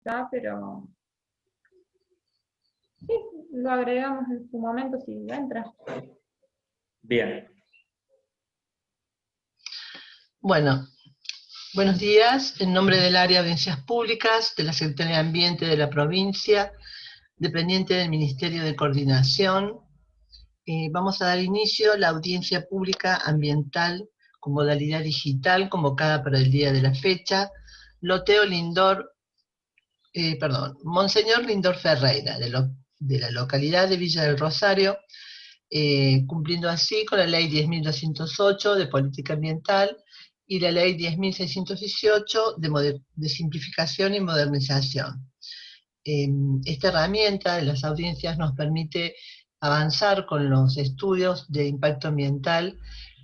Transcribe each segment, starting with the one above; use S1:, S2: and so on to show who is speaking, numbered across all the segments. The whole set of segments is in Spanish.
S1: está, pero sí, lo agregamos en su momento si entra.
S2: Bien.
S3: Bueno, buenos días. En nombre del Área de Audiencias Públicas de la Secretaría de Ambiente de la provincia, dependiente del Ministerio de Coordinación, vamos a dar inicio a la audiencia pública ambiental con modalidad digital convocada para el día de la fecha, Loteo Monseñor Lindor Ferreira, de la localidad de Villa del Rosario, cumpliendo así con la Ley 10.208 de Política Ambiental y la Ley 10.618 de Simplificación y Modernización. Esta herramienta de las audiencias nos permite avanzar con los estudios de impacto ambiental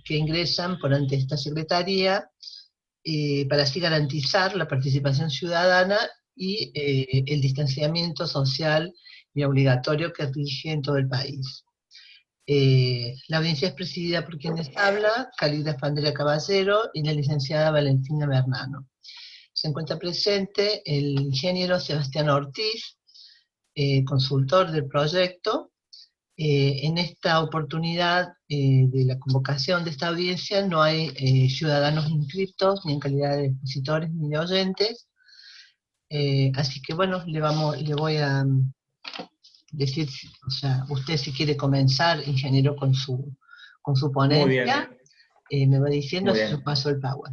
S3: que ingresan por ante esta Secretaría para así garantizar la participación ciudadana y el distanciamiento social y obligatorio que rige en todo el país. La audiencia es presidida por quienes habla, Calígrafo Andrea Caballero y la licenciada Valentina Bernano. Se encuentra presente el ingeniero Sebastián Ortiz, consultor del proyecto. En esta oportunidad de la convocación de esta audiencia no hay ciudadanos inscriptos, ni en calidad de expositores ni de oyentes. Así que bueno, le voy a decir, o sea, usted si quiere comenzar, ingeniero, con su ponencia, me va diciendo si yo paso el power.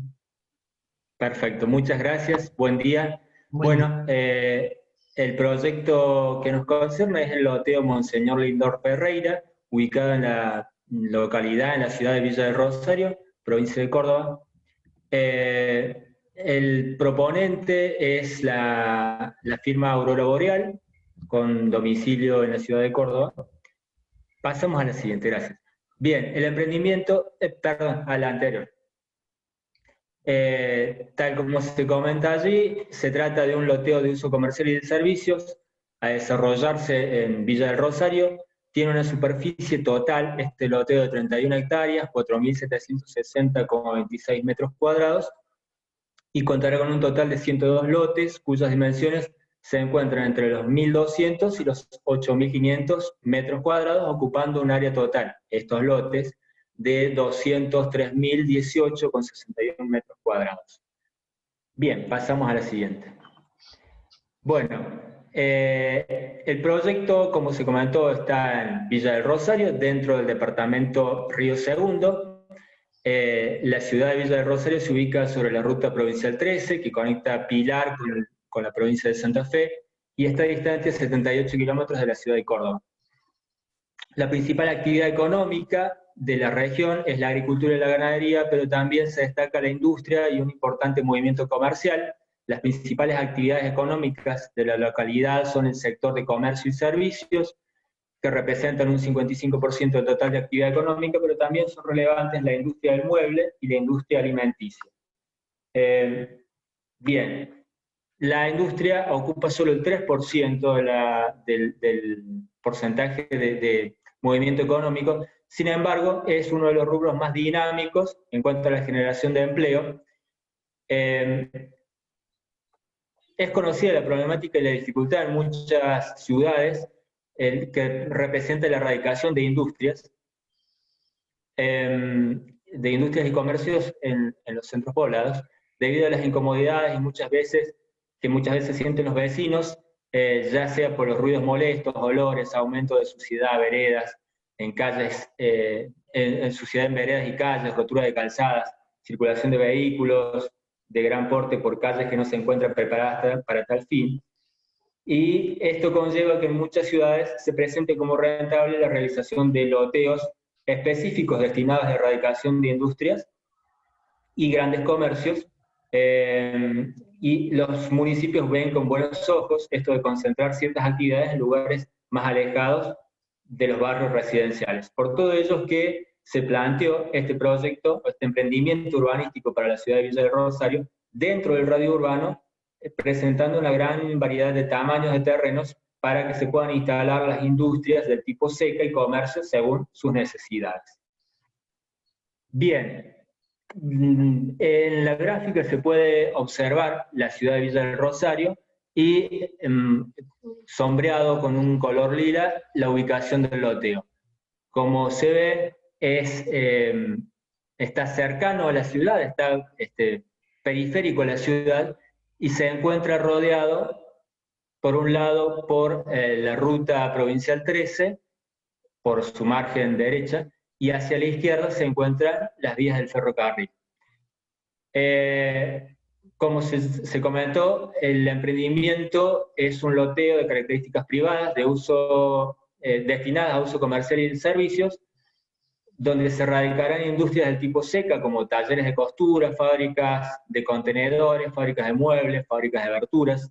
S2: Perfecto, muchas gracias, buen día. Bueno, el proyecto que nos concierne es el loteo Monseñor Lindor Ferreira, ubicado en la localidad, en la ciudad de Villa del Rosario, provincia de Córdoba. El proponente es la firma Aurora Boreal, con domicilio en la ciudad de Córdoba. Pasamos a la siguiente, gracias. Bien, el emprendimiento, perdón, a la anterior. Tal como se comenta allí, se trata de un loteo de uso comercial y de servicios a desarrollarse en Villa del Rosario. Tiene una superficie total, este loteo, de 31 hectáreas, 4.760,26 metros cuadrados, y contará con un total de 102 lotes, cuyas dimensiones se encuentran entre los 1.200 y los 8.500 metros cuadrados, ocupando un área total, estos lotes, de 203.018,61 metros cuadrados. Bien, pasamos a la siguiente. Bueno, el proyecto, como se comentó, está en Villa del Rosario, dentro del departamento Río Segundo. La ciudad de Villa del Rosario se ubica sobre la ruta provincial 13, que conecta Pilar con la provincia de Santa Fe, y está distante a 78 kilómetros de la ciudad de Córdoba. La principal actividad económica de la región es la agricultura y la ganadería, pero también se destaca la industria y un importante movimiento comercial. Las principales actividades económicas de la localidad son el sector de comercio y servicios, que representan un 55% del total de actividad económica, pero también son relevantes la industria del mueble y la industria alimenticia. Bien, la industria ocupa solo el 3% del porcentaje de movimiento económico. Sin embargo, es uno de los rubros más dinámicos en cuanto a la generación de empleo. Es conocida la problemática y la dificultad en muchas ciudades que representa la erradicación de industrias y comercios en los centros poblados, debido a las incomodidades que muchas veces sienten los vecinos, ya sea por los ruidos molestos, olores, aumento de suciedad, veredas, en calles, en suciedad en veredas y calles, rotura de calzadas, circulación de vehículos de gran porte por calles que no se encuentran preparadas para tal fin. Y esto conlleva que en muchas ciudades se presente como rentable la realización de loteos específicos destinados a la erradicación de industrias y grandes comercios, y los municipios ven con buenos ojos esto de concentrar ciertas actividades en lugares más alejados de los barrios residenciales. Por todo ello es que se planteó este proyecto, este emprendimiento urbanístico para la ciudad de Villa del Rosario, dentro del radio urbano, presentando una gran variedad de tamaños de terrenos para que se puedan instalar las industrias del tipo seca y comercio según sus necesidades. Bien, en la gráfica se puede observar la ciudad de Villa del Rosario y sombreado con un color lila la ubicación del loteo. Como se ve, está cercano a la ciudad, está periférico a la ciudad, y se encuentra rodeado, por un lado, por la ruta provincial 13, por su margen derecha, y hacia la izquierda se encuentran las vías del ferrocarril. Como se comentó, el emprendimiento es un loteo de características privadas de uso, destinadas a uso comercial y de servicios, donde se radicarán industrias del tipo seca, como talleres de costura, fábricas de contenedores, fábricas de muebles, fábricas de aberturas,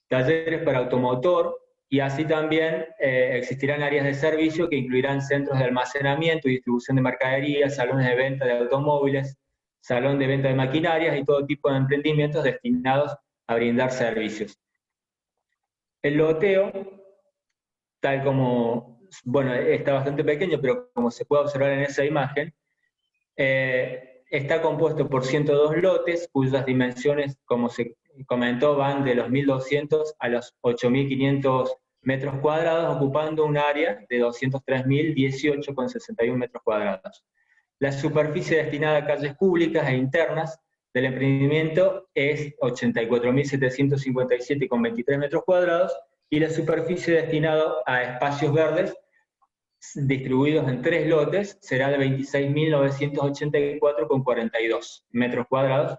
S2: talleres para automotor, y así también existirán áreas de servicio que incluirán centros de almacenamiento y distribución de mercaderías, salones de venta de automóviles, salón de venta de maquinarias y todo tipo de emprendimientos destinados a brindar servicios. El loteo, tal como, bueno, está bastante pequeño, pero como se puede observar en esa imagen, está compuesto por 102 lotes, cuyas dimensiones, como se comentó, van de los 1.200 a los 8.500 metros cuadrados, ocupando un área de 203.018,61 metros cuadrados. La superficie destinada a calles públicas e internas del emprendimiento es 84.757,23 metros cuadrados, y la superficie destinada a espacios verdes distribuidos en 3 lotes será de 26.984,42 metros cuadrados.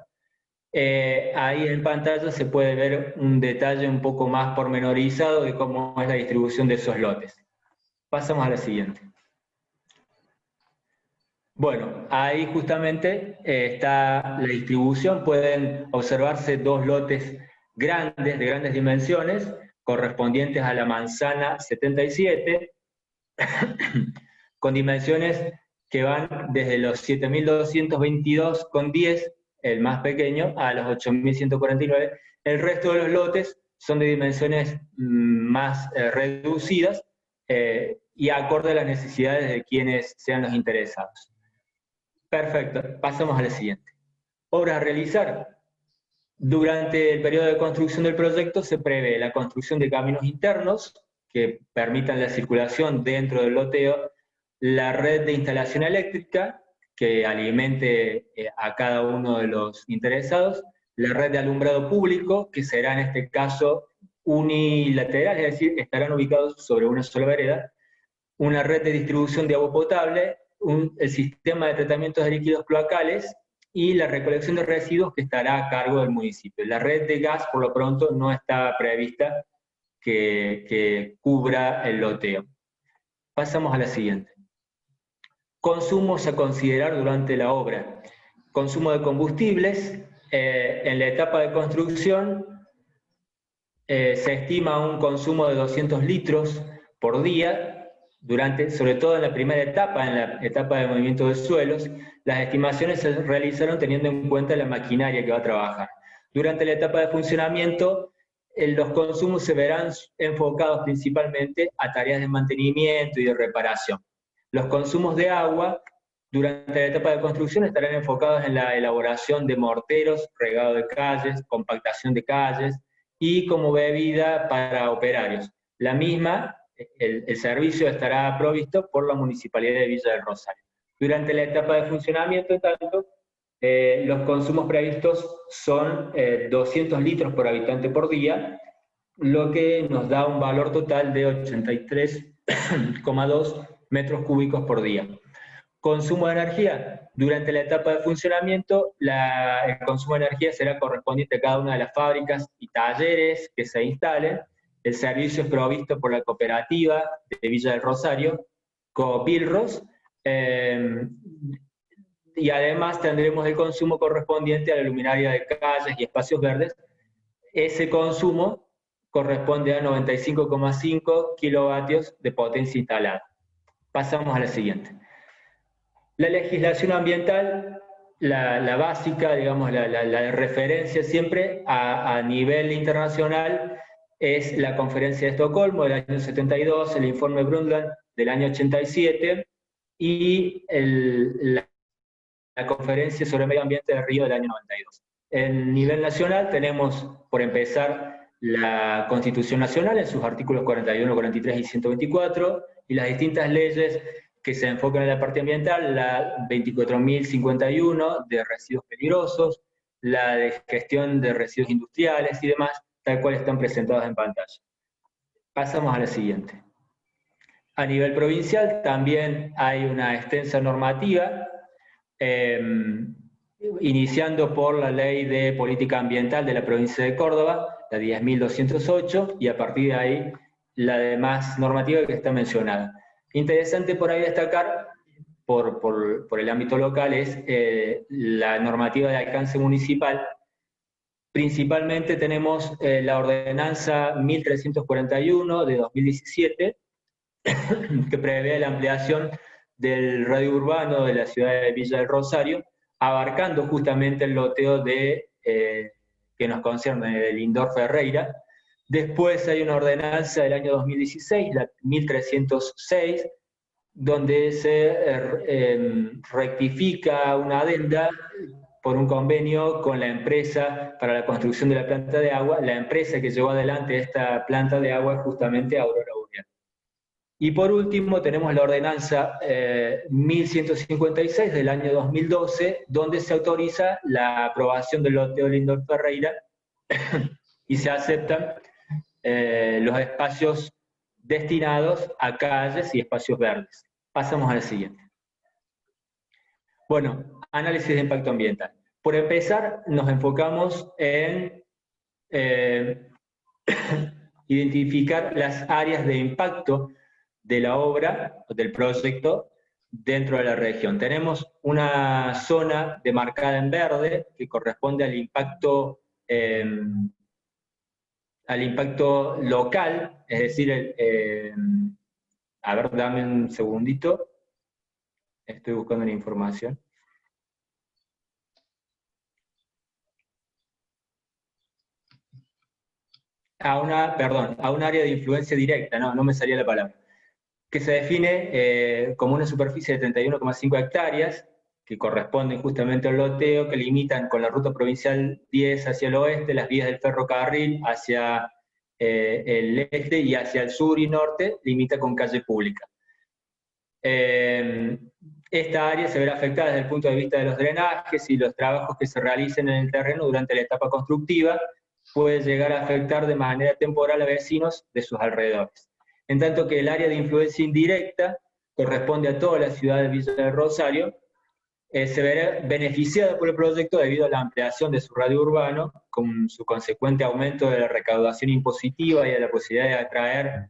S2: Ahí en pantalla se puede ver un detalle un poco más pormenorizado de cómo es la distribución de esos lotes. Pasamos a la siguiente. Bueno, ahí justamente está la distribución. Pueden observarse 2 lotes grandes, de grandes dimensiones, correspondientes a la manzana 77, con dimensiones que van desde los 7.222,10, el más pequeño, a los 8.149. El resto de los lotes son de dimensiones más reducidas y acorde a las necesidades de quienes sean los interesados. Perfecto, pasamos a la siguiente. Obras a realizar. Durante el periodo de construcción del proyecto se prevé la construcción de caminos internos que permitan la circulación dentro del loteo, la red de instalación eléctrica que alimente a cada uno de los interesados, la red de alumbrado público, que será en este caso unilateral, es decir, estarán ubicados sobre una sola vereda, una red de distribución de agua potable, el sistema de tratamiento de líquidos cloacales y la recolección de residuos que estará a cargo del municipio. La red de gas, por lo pronto, no está prevista que cubra el loteo. Pasamos a la siguiente. Consumos a considerar durante la obra. Consumo de combustibles. En la etapa de construcción se estima un consumo de 200 litros por día, sobre todo en la primera etapa, en la etapa de movimiento de suelos. Las estimaciones se realizaron teniendo en cuenta la maquinaria que va a trabajar. Durante la etapa de funcionamiento, los consumos se verán enfocados principalmente a tareas de mantenimiento y de reparación. Los consumos de agua durante la etapa de construcción estarán enfocados en la elaboración de morteros, regado de calles, compactación de calles y como bebida para operarios. La misma, el servicio estará provisto por la Municipalidad de Villa del Rosario. Durante la etapa de funcionamiento, en tanto, los consumos previstos son 200 litros por habitante por día, lo que nos da un valor total de 83,2 metros cúbicos por día. Consumo de energía. Durante la etapa de funcionamiento, el consumo de energía será correspondiente a cada una de las fábricas y talleres que se instalen. El servicio es provisto por la cooperativa de Villa del Rosario, Coopilros, y además tendremos el consumo correspondiente a la luminaria de calles y espacios verdes. Ese consumo corresponde a 95,5 kilovatios de potencia instalada. Pasamos a la siguiente. La legislación ambiental, la básica, digamos, la de referencia siempre a nivel internacional, es la Conferencia de Estocolmo del año 72, el informe Brundtland del año 87, y la Conferencia sobre Medio Ambiente de Río del año 92. En nivel nacional tenemos, por empezar, la Constitución Nacional en sus artículos 41, 43 y 124, y las distintas leyes que se enfocan en la parte ambiental, la 24.051 de residuos peligrosos, la de gestión de residuos industriales y demás, tal cual están presentadas en pantalla. Pasamos a la siguiente. A nivel provincial también hay una extensa normativa, iniciando por la Ley de Política Ambiental de la provincia de Córdoba, la 10.208, y a partir de ahí la demás normativa que está mencionada. Interesante por ahí destacar, por el ámbito local, es la normativa de alcance municipal. Principalmente tenemos la ordenanza 1341 de 2017, que prevé la ampliación del radio urbano de la ciudad de Villa del Rosario, abarcando justamente el loteo que nos concierne de Lindor Ferreira. Después hay una ordenanza del año 2016, la 1306, donde se rectifica una adenda por un convenio con la empresa para la construcción de la planta de agua. La empresa que llevó adelante esta planta de agua es justamente Aurora Boreal. Y por último tenemos la ordenanza 1156 del año 2012, donde se autoriza la aprobación del loteo de Lindor Ferreira y se aceptan los espacios destinados a calles y espacios verdes. Pasamos a la siguiente. Bueno, análisis de impacto ambiental. Por empezar, nos enfocamos en identificar las áreas de impacto de la obra, del proyecto, dentro de la región. Tenemos una zona demarcada en verde, que corresponde al impacto local, es decir, a ver, dame un segundito, estoy buscando la información. A un área de influencia directa, no me salía la palabra, que se define como una superficie de 31,5 hectáreas, que corresponden justamente al loteo, que limitan con la ruta provincial 10 hacia el oeste, las vías del ferrocarril hacia el este y hacia el sur y norte, limita con calle pública. Esta área se verá afectada desde el punto de vista de los drenajes y los trabajos que se realicen en el terreno durante la etapa constructiva, puede llegar a afectar de manera temporal a vecinos de sus alrededores. En tanto que el área de influencia indirecta corresponde a toda la ciudad de Villa del Rosario, se verá beneficiada por el proyecto debido a la ampliación de su radio urbano, con su consecuente aumento de la recaudación impositiva y a la posibilidad de atraer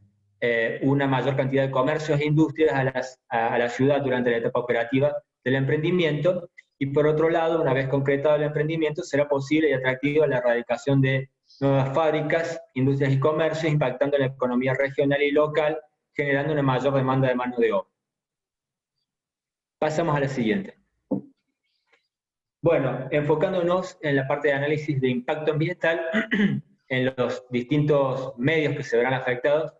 S2: una mayor cantidad de comercios e industrias a la ciudad durante la etapa operativa del emprendimiento, y por otro lado, una vez concretado el emprendimiento, será posible y atractiva la erradicación de nuevas fábricas, industrias y comercios, impactando en la economía regional y local, generando una mayor demanda de mano de obra. Pasamos a la siguiente. Bueno, enfocándonos en la parte de análisis de impacto ambiental, en los distintos medios que se verán afectados,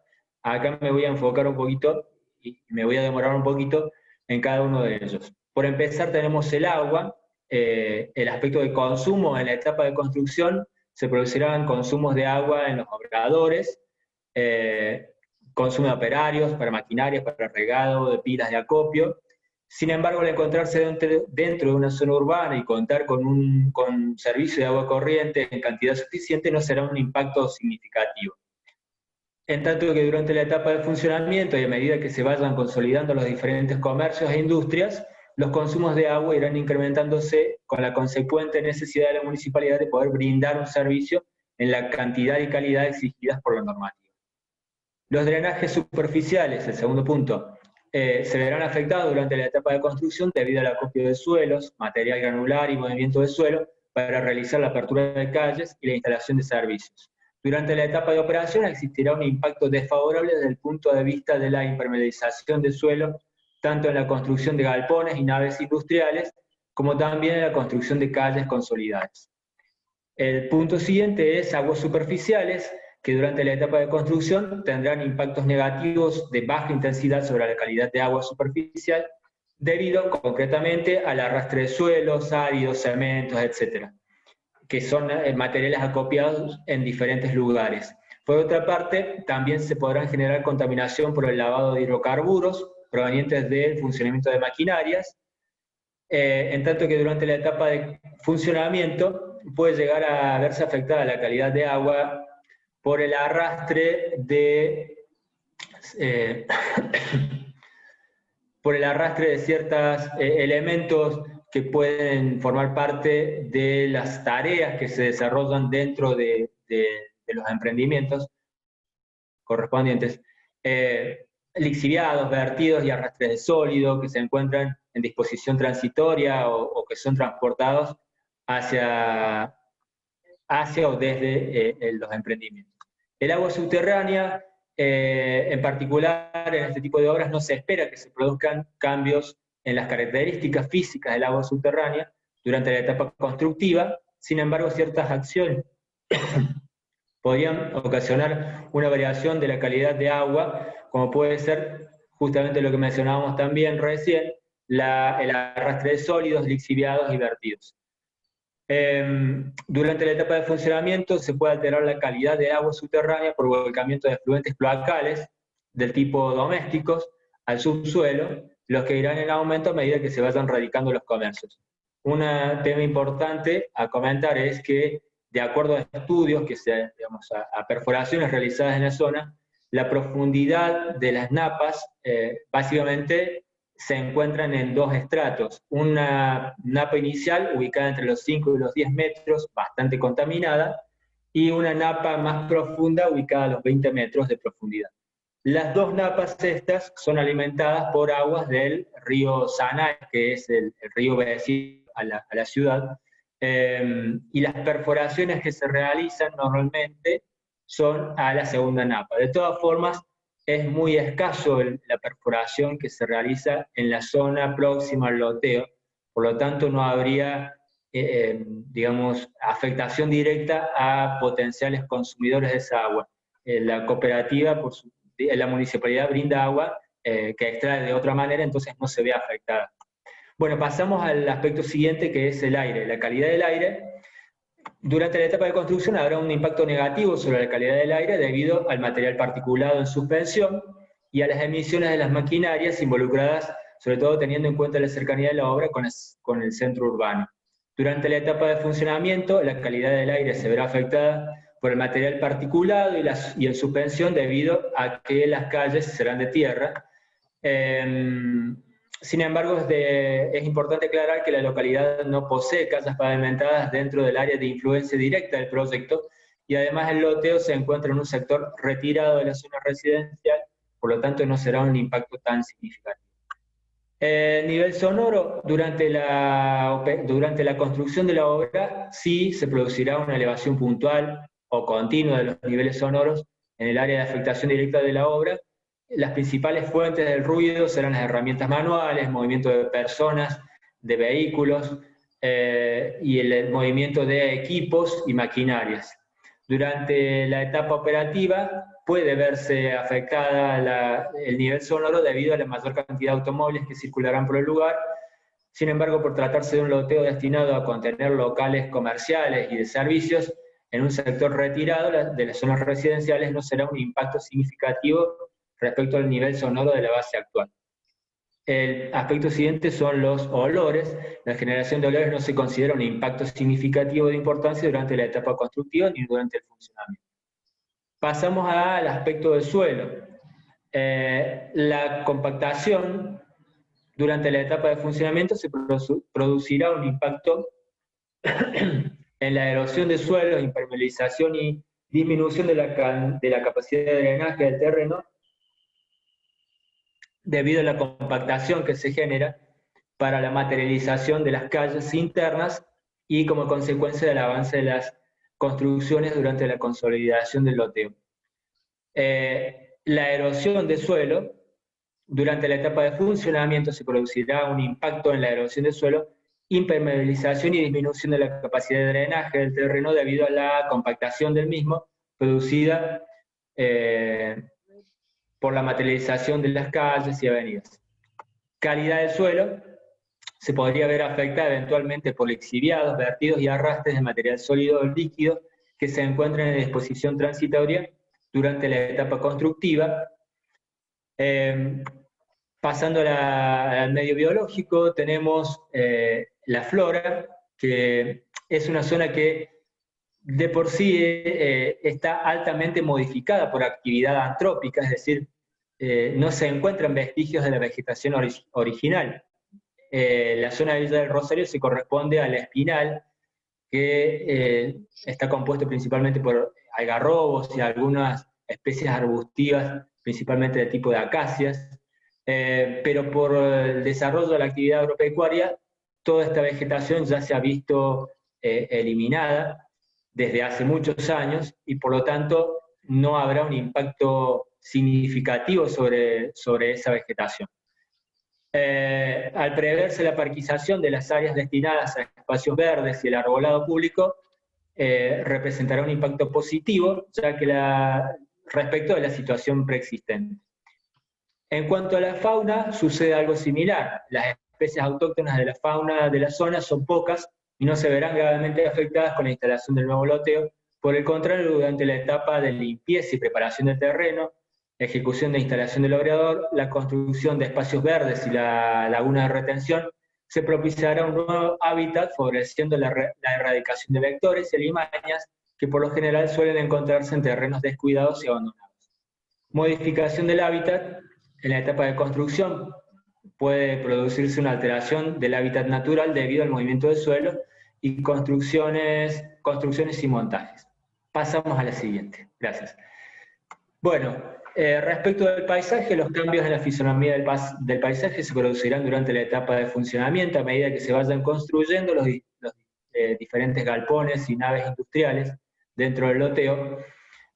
S2: acá me voy a enfocar un poquito, y me voy a demorar un poquito en cada uno de ellos. Por empezar tenemos el agua, el aspecto de consumo en la etapa de construcción. Se producirán consumos de agua en los obradores, consumo de operarios, para maquinarias, para regado, de pilas de acopio. Sin embargo, al encontrarse dentro de una zona urbana y contar con servicio de agua corriente en cantidad suficiente, no será un impacto significativo. En tanto que durante la etapa de funcionamiento y a medida que se vayan consolidando los diferentes comercios e industrias, los consumos de agua irán incrementándose con la consecuente necesidad de la municipalidad de poder brindar un servicio en la cantidad y calidad exigidas por la normativa. Los drenajes superficiales, el segundo punto, se verán afectados durante la etapa de construcción debido al acopio de suelos, material granular y movimiento de suelo para realizar la apertura de calles y la instalación de servicios. Durante la etapa de operación existirá un impacto desfavorable desde el punto de vista de la impermeabilización de suelo, tanto en la construcción de galpones y naves industriales, como también en la construcción de calles consolidadas. El punto siguiente es aguas superficiales, que durante la etapa de construcción tendrán impactos negativos de baja intensidad sobre la calidad de agua superficial, debido concretamente al arrastre de suelos, áridos, cementos, etc., que son materiales acopiados en diferentes lugares. Por otra parte, también se podrán generar contaminación por el lavado de hidrocarburos provenientes del funcionamiento de maquinarias, en tanto que durante la etapa de funcionamiento puede llegar a verse afectada la calidad de agua por el arrastre de por el arrastre de ciertos elementos que pueden formar parte de las tareas que se desarrollan dentro de los emprendimientos correspondientes, lixiviados, vertidos y arrastres de sólido que se encuentran en disposición transitoria o que son transportados hacia o desde los emprendimientos. El agua subterránea, en particular en este tipo de obras, no se espera que se produzcan cambios en las características físicas del agua subterránea durante la etapa constructiva. Sin embargo, ciertas acciones podrían ocasionar una variación de la calidad de agua, como puede ser justamente lo que mencionábamos también recién, el arrastre de sólidos, lixiviados y vertidos. Durante la etapa de funcionamiento se puede alterar la calidad de agua subterránea por volcamiento de efluentes cloacales del tipo domésticos al subsuelo, los que irán en aumento a medida que se vayan radicando los comercios. Un tema importante a comentar es que, de acuerdo a estudios, digamos, a perforaciones realizadas en la zona, la profundidad de las napas básicamente se encuentran en dos estratos. Una napa inicial, ubicada entre los 5 y los 10 metros, bastante contaminada, y una napa más profunda, ubicada a los 20 metros de profundidad. Las dos napas estas son alimentadas por aguas del río Sanay, que es el río vecino a la ciudad, y las perforaciones que se realizan normalmente son a la segunda napa. De todas formas, es muy escaso la perforación que se realiza en la zona próxima al loteo, por lo tanto no habría, digamos, afectación directa a potenciales consumidores de esa agua. La cooperativa, la municipalidad brinda agua que extrae de otra manera, entonces no se ve afectada. Bueno, pasamos al aspecto siguiente, que es el aire, la calidad del aire. Durante la etapa de construcción habrá un impacto negativo sobre la calidad del aire debido al material particulado en suspensión y a las emisiones de las maquinarias involucradas, sobre todo teniendo en cuenta la cercanía de la obra con el centro urbano. Durante la etapa de funcionamiento, la calidad del aire se verá afectada por el material particulado y en suspensión debido a que las calles serán de tierra. Sin embargo, es importante aclarar que la localidad no posee calles pavimentadas dentro del área de influencia directa del proyecto, y además el loteo se encuentra en un sector retirado de la zona residencial, por lo tanto no será un impacto tan significativo. Nivel sonoro, durante la construcción de la obra sí se producirá una elevación puntual o continua de los niveles sonoros en el área de afectación directa de la obra. Las principales fuentes del ruido serán las herramientas manuales, movimiento de personas, de vehículos y el movimiento de equipos y maquinarias. Durante la etapa operativa puede verse afectada el nivel sonoro debido a la mayor cantidad de automóviles que circularán por el lugar. Sin embargo, por tratarse de un loteo destinado a contener locales comerciales y de servicios en un sector retirado de las zonas residenciales, no será un impacto significativo respecto al nivel sonoro de la base actual. El aspecto siguiente son los olores. La generación de olores no se considera un impacto significativo de importancia durante la etapa constructiva ni durante el funcionamiento. Pasamos al aspecto del suelo. La compactación durante la etapa de funcionamiento se producirá un impacto en la erosión de suelos, impermeabilización y disminución de la capacidad de drenaje del terreno, debido a la compactación que se genera para la materialización de las calles internas y como consecuencia del avance de las construcciones durante la consolidación del loteo. La erosión de suelo, durante la etapa de funcionamiento se producirá un impacto en la erosión de suelo, impermeabilización y disminución de la capacidad de drenaje del terreno debido a la compactación del mismo producida por la materialización de las calles y avenidas. Calidad del suelo, se podría ver afectada eventualmente por lixiviados, vertidos y arrastres de material sólido o líquido que se encuentran en disposición transitoria durante la etapa constructiva. Pasando al medio biológico, tenemos la flora, que es una zona que de por sí está altamente modificada por actividad antrópica, es decir, no se encuentran vestigios de la vegetación original. La zona de Villa del Rosario se corresponde al espinal, que está compuesto principalmente por algarrobos y algunas especies arbustivas, principalmente de tipo de acacias, pero por el desarrollo de la actividad agropecuaria, toda esta vegetación ya se ha visto eliminada desde hace muchos años, y por lo tanto no habrá un impacto significativo sobre esa vegetación. Al preverse la parquización de las áreas destinadas a espacios verdes y el arbolado público, representará un impacto positivo, ya que respecto a la situación preexistente. En cuanto a la fauna, sucede algo similar. Las especies autóctonas de la fauna de la zona son pocas y no se verán gravemente afectadas con la instalación del nuevo loteo. Por el contrario, durante la etapa de limpieza y preparación del terreno, ejecución de instalación del obrador, la construcción de espacios verdes y la laguna de retención, se propiciará un nuevo hábitat, favoreciendo la erradicación de vectores y alimañas que por lo general suelen encontrarse en terrenos descuidados y abandonados. Modificación del hábitat. En la etapa de construcción puede producirse una alteración del hábitat natural debido al movimiento del suelo y construcciones y montajes. Pasamos a la siguiente. Gracias. Bueno, respecto del paisaje, los cambios en la fisonomía del paisaje se producirán durante la etapa de funcionamiento a medida que se vayan construyendo los diferentes galpones y naves industriales dentro del loteo,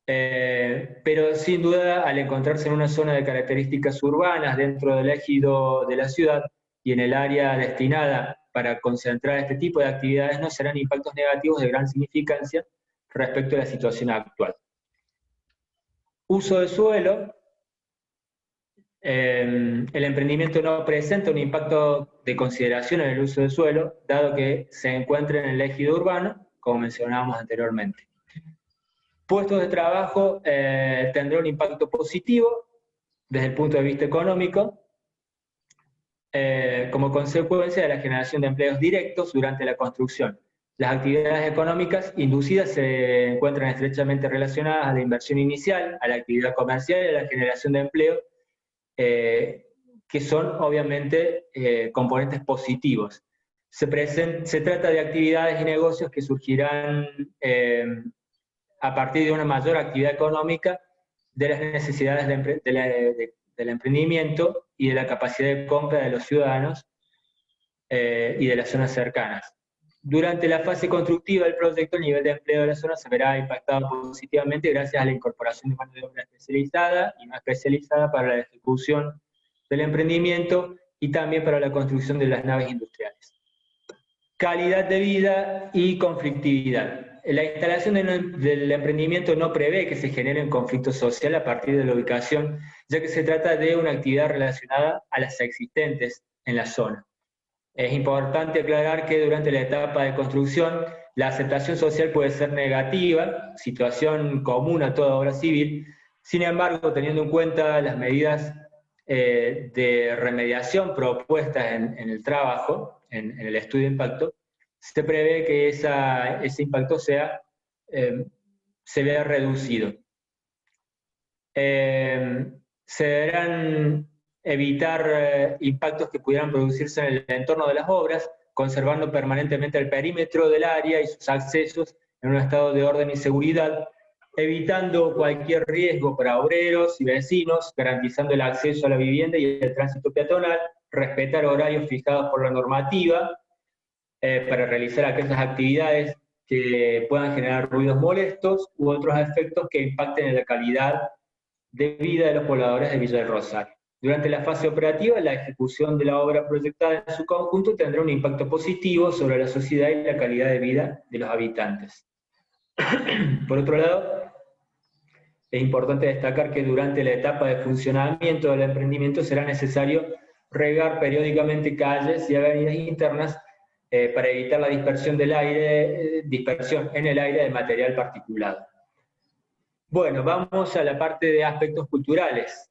S2: pero sin duda, al encontrarse en una zona de características urbanas dentro del ejido de la ciudad y en el área destinada para concentrar este tipo de actividades, no serán impactos negativos de gran significancia respecto a la situación actual. Uso de suelo. El emprendimiento no presenta un impacto de consideración en el uso del suelo, dado que se encuentra en el ejido urbano, como mencionábamos anteriormente. Puestos de trabajo tendrá un impacto positivo desde el punto de vista económico, como consecuencia de la generación de empleos directos durante la construcción. Las actividades económicas inducidas se encuentran estrechamente relacionadas a la inversión inicial, a la actividad comercial y a la generación de empleo, que son obviamente componentes positivos. Se trata de actividades y negocios que surgirán a partir de una mayor actividad económica, de las necesidades del emprendimiento y de la capacidad de compra de los ciudadanos y de las zonas cercanas. Durante la fase constructiva del proyecto, el nivel de empleo de la zona se verá impactado positivamente gracias a la incorporación de mano de obra especializada y no especializada para la ejecución del emprendimiento y también para la construcción de las naves industriales. Calidad de vida y conflictividad. La instalación del emprendimiento no prevé que se genere un conflicto social a partir de la ubicación, ya que se trata de una actividad relacionada a las existentes en la zona. Es importante aclarar que durante la etapa de construcción, la aceptación social puede ser negativa, situación común a toda obra civil. Sin embargo, teniendo en cuenta las medidas de remediación propuestas en el trabajo, en el estudio de impacto, se prevé que ese impacto se vea reducido. Se deberán evitar impactos que pudieran producirse en el entorno de las obras, conservando permanentemente el perímetro del área y sus accesos en un estado de orden y seguridad, evitando cualquier riesgo para obreros y vecinos, garantizando el acceso a la vivienda y el tránsito peatonal, respetar horarios fijados por la normativa, para realizar aquellas actividades que puedan generar ruidos molestos u otros efectos que impacten en la calidad de vida de los pobladores de Villa del Rosario. Durante la fase operativa, la ejecución de la obra proyectada en su conjunto tendrá un impacto positivo sobre la sociedad y la calidad de vida de los habitantes. Por otro lado, es importante destacar que durante la etapa de funcionamiento del emprendimiento será necesario regar periódicamente calles y avenidas internas para evitar la dispersión del aire, dispersión en el aire de material particulado. Bueno, vamos a la parte de aspectos culturales.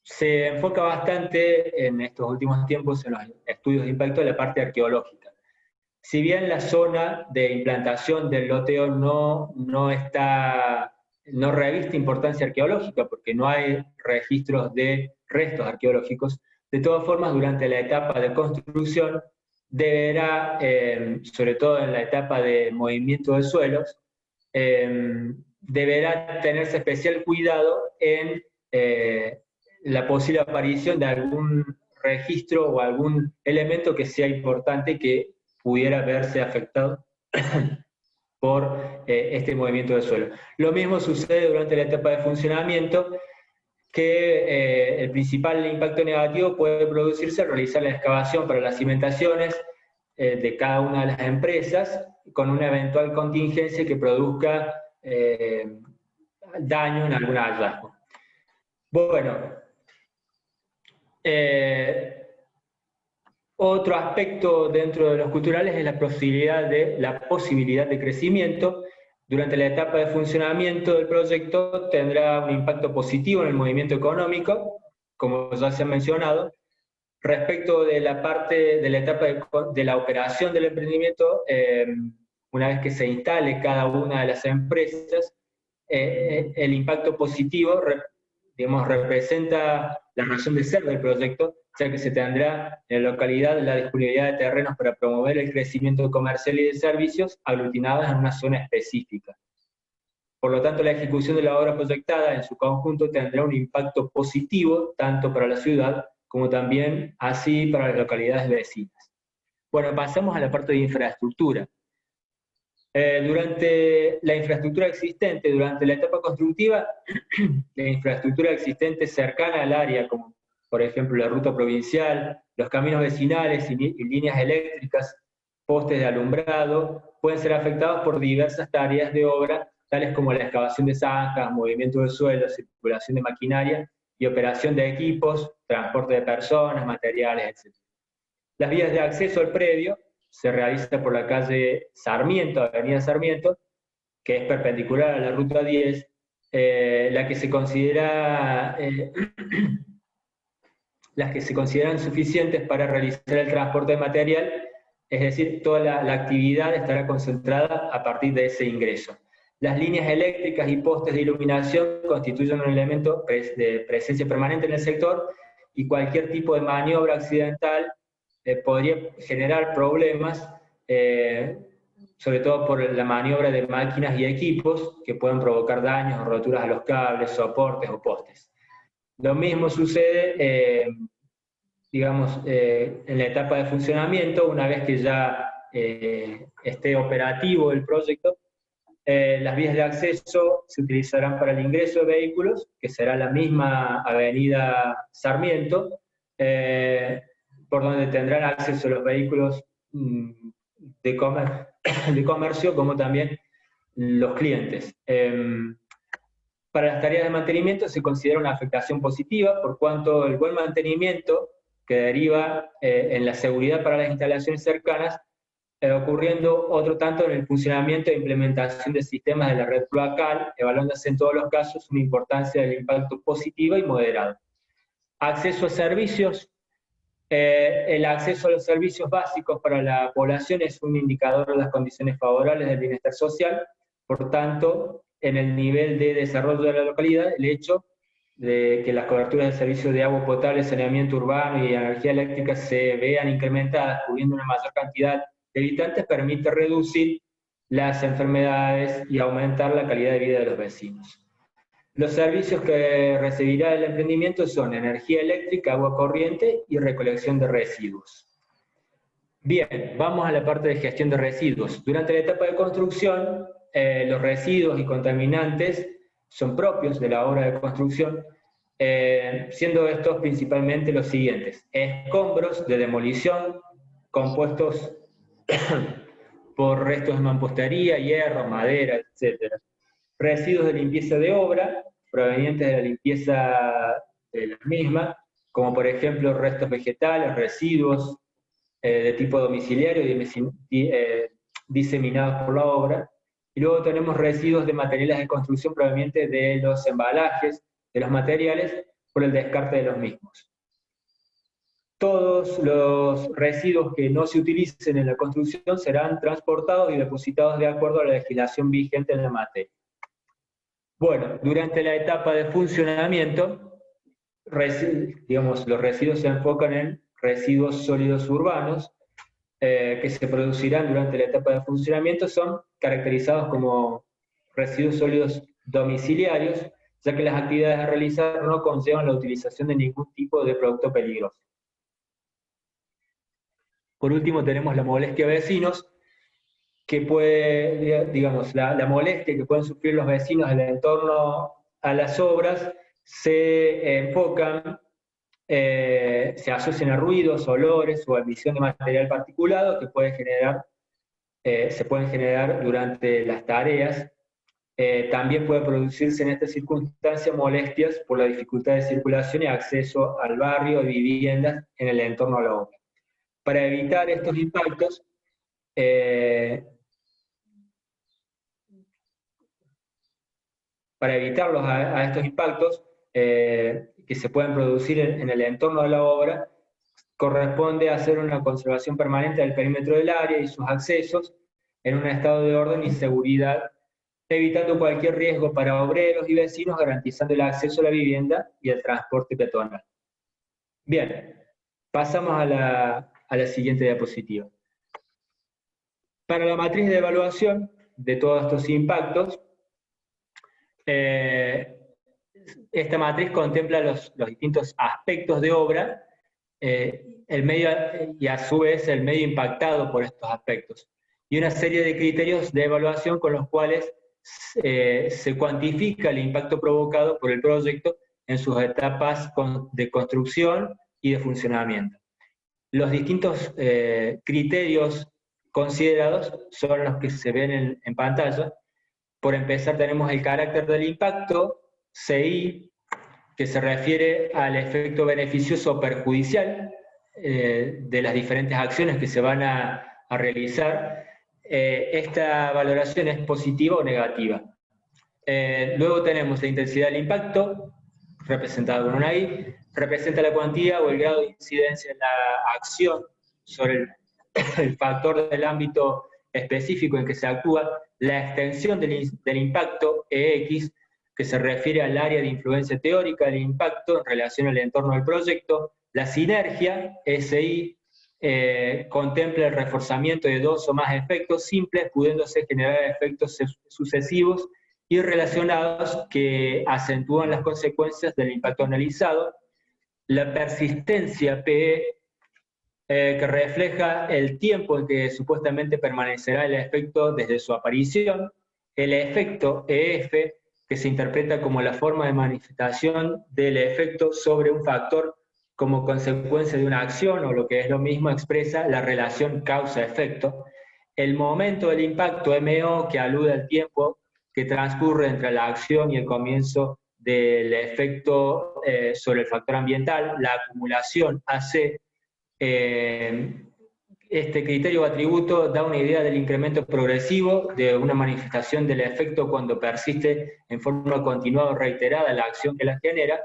S2: Se enfoca bastante en estos últimos tiempos en los estudios de impacto de la parte arqueológica. Si bien la zona de implantación del loteo no reviste importancia arqueológica, porque no hay registros de restos arqueológicos, de todas formas, durante la etapa de construcción, deberá, sobre todo en la etapa de movimiento de suelos, deberá tenerse especial cuidado en la posible aparición de algún registro o algún elemento que sea importante que pudiera verse afectado por este movimiento de suelo. Lo mismo sucede durante la etapa de funcionamiento, que el principal impacto negativo puede producirse al realizar la excavación para las cimentaciones de cada una de las empresas, con una eventual contingencia que produzca daño en algún hallazgo. Bueno, otro aspecto dentro de los culturales es la posibilidad de crecimiento. Durante la etapa de funcionamiento del proyecto tendrá un impacto positivo en el movimiento económico, como ya se ha mencionado. Respecto de la parte de la etapa de la operación del emprendimiento, una vez que se instale cada una de las empresas, el impacto positivo, digamos, representa la razón de ser del proyecto, ya que se tendrá en la localidad la disponibilidad de terrenos para promover el crecimiento comercial y de servicios aglutinados en una zona específica. Por lo tanto, la ejecución de la obra proyectada en su conjunto tendrá un impacto positivo tanto para la ciudad como también así para las localidades vecinas. Bueno, pasamos a la parte de infraestructura. Durante la infraestructura existente, durante la etapa constructiva, la infraestructura existente cercana al área, como por ejemplo la ruta provincial, los caminos vecinales y líneas eléctricas, postes de alumbrado, pueden ser afectados por diversas tareas de obra, tales como la excavación de zanjas, movimiento de suelo, circulación de maquinaria y operación de equipos, transporte de personas, materiales, etc. Las vías de acceso al predio se realiza por la calle Sarmiento, avenida Sarmiento, que es perpendicular a la ruta 10, la que se considera... las que se consideran suficientes para realizar el transporte de material, es decir, toda la actividad estará concentrada a partir de ese ingreso. Las líneas eléctricas y postes de iluminación constituyen un elemento de presencia permanente en el sector y cualquier tipo de maniobra accidental podría generar problemas, sobre todo por la maniobra de máquinas y equipos que pueden provocar daños o roturas a los cables, soportes o postes. Lo mismo sucede, digamos, en la etapa de funcionamiento. Una vez que ya esté operativo el proyecto, las vías de acceso se utilizarán para el ingreso de vehículos, que será la misma avenida Sarmiento, por donde tendrán acceso los vehículos de comercio, como también los clientes. Para las tareas de mantenimiento se considera una afectación positiva, por cuanto el buen mantenimiento que deriva en la seguridad para las instalaciones cercanas, ocurriendo otro tanto en el funcionamiento e implementación de sistemas de la red cloacal, evaluándose en todos los casos una importancia del impacto positiva y moderado. Acceso a servicios. El acceso a los servicios básicos para la población es un indicador de las condiciones favorables del bienestar social. Por tanto, en el nivel de desarrollo de la localidad, el hecho de que las coberturas de servicios de agua potable, saneamiento urbano y energía eléctrica se vean incrementadas, cubriendo una mayor cantidad de habitantes, permite reducir las enfermedades y aumentar la calidad de vida de los vecinos. Los servicios que recibirá el emprendimiento son energía eléctrica, agua corriente y recolección de residuos. Bien, vamos a la parte de gestión de residuos. Durante la etapa de construcción, los residuos y contaminantes son propios de la obra de construcción, siendo estos principalmente los siguientes: escombros de demolición, compuestos por restos de mampostería, hierro, madera, etc. Residuos de limpieza de obra, provenientes de la limpieza de la misma, como por ejemplo restos vegetales, residuos de tipo domiciliario diseminados por la obra. Y luego tenemos residuos de materiales de construcción provenientes de los embalajes, de los materiales, por el descarte de los mismos. Todos los residuos que no se utilicen en la construcción serán transportados y depositados de acuerdo a la legislación vigente en la materia. Bueno, durante la etapa de funcionamiento, digamos, los residuos se enfocan en residuos sólidos urbanos, que se producirán durante la etapa de funcionamiento, son caracterizados como residuos sólidos domiciliarios, ya que las actividades a realizar no conllevan la utilización de ningún tipo de producto peligroso. Por último tenemos la molestia de vecinos, que puede, digamos, la molestia que pueden sufrir los vecinos en el entorno a las obras se enfocan, se asocian a ruidos, olores o emisión de material particulado que se pueden generar durante las tareas. También puede producirse en esta circunstancia molestias por la dificultad de circulación y acceso al barrio y viviendas en el entorno a la obra. Para evitar estos impactos, para evitarlos a estos impactos que se pueden producir en el entorno de la obra, corresponde hacer una conservación permanente del perímetro del área y sus accesos en un estado de orden y seguridad, evitando cualquier riesgo para obreros y vecinos, garantizando el acceso a la vivienda y el transporte peatonal. Bien, pasamos a la siguiente diapositiva. Para la matriz de evaluación de todos estos impactos, esta matriz contempla los distintos aspectos de obra, el medio, y a su vez el medio impactado por estos aspectos, y una serie de criterios de evaluación con los cuales se cuantifica el impacto provocado por el proyecto en sus etapas de construcción y de funcionamiento. Los distintos criterios considerados son los que se ven en pantalla. Por empezar tenemos el carácter del impacto, CI, que se refiere al efecto beneficioso o perjudicial de las diferentes acciones que se van a realizar. Esta valoración es positiva o negativa. Luego tenemos la intensidad del impacto, representada con una I, representa la cuantía o el grado de incidencia de la acción sobre el factor del ámbito específico en que se actúa, la extensión del impacto, EX, que se refiere al área de influencia teórica del impacto en relación al entorno del proyecto, la sinergia, SI, contempla el reforzamiento de dos o más efectos simples, pudiéndose generar efectos sucesivos y relacionados que acentúan las consecuencias del impacto analizado, la persistencia, PE, que refleja el tiempo en que supuestamente permanecerá el efecto desde su aparición, el efecto EF, que se interpreta como la forma de manifestación del efecto sobre un factor como consecuencia de una acción, o lo que es lo mismo, expresa la relación causa-efecto, el momento del impacto, MO, que alude al tiempo que transcurre entre la acción y el comienzo del efecto sobre el factor ambiental, la acumulación, AC. Este criterio o atributo da una idea del incremento progresivo de una manifestación del efecto cuando persiste en forma continuada o reiterada la acción que la genera.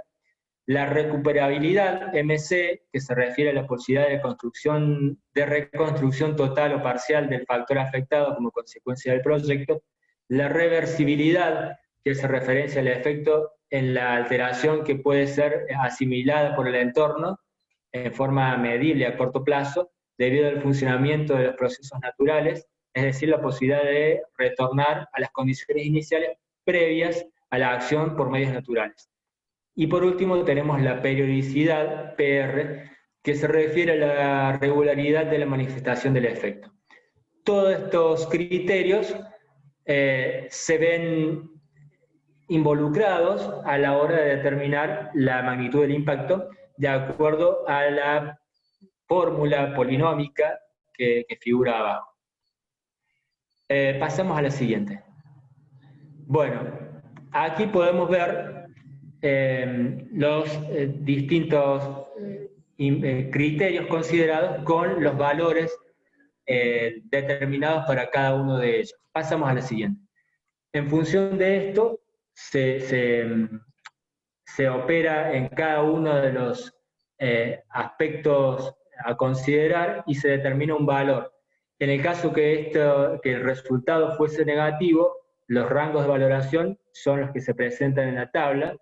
S2: La recuperabilidad, MC, que se refiere a la posibilidad de reconstrucción total o parcial del factor afectado como consecuencia del proyecto. La reversibilidad, que hace referencia al efecto en la alteración que puede ser asimilada por el entorno en forma medible a corto plazo, debido al funcionamiento de los procesos naturales, es decir, la posibilidad de retornar a las condiciones iniciales previas a la acción por medios naturales. Y por último tenemos la periodicidad, PR, que se refiere a la regularidad de la manifestación del efecto. Todos estos criterios se ven involucrados a la hora de determinar la magnitud del impacto de acuerdo a la fórmula polinómica que figura abajo. Pasamos a la siguiente. Bueno, aquí podemos ver los distintos criterios considerados con los valores determinados para cada uno de ellos. Pasamos a la siguiente. En función de esto, se opera en cada uno de los aspectos a considerar y se determina un valor. En el caso que el resultado fuese negativo, los rangos de valoración son los que se presentan en la tabla,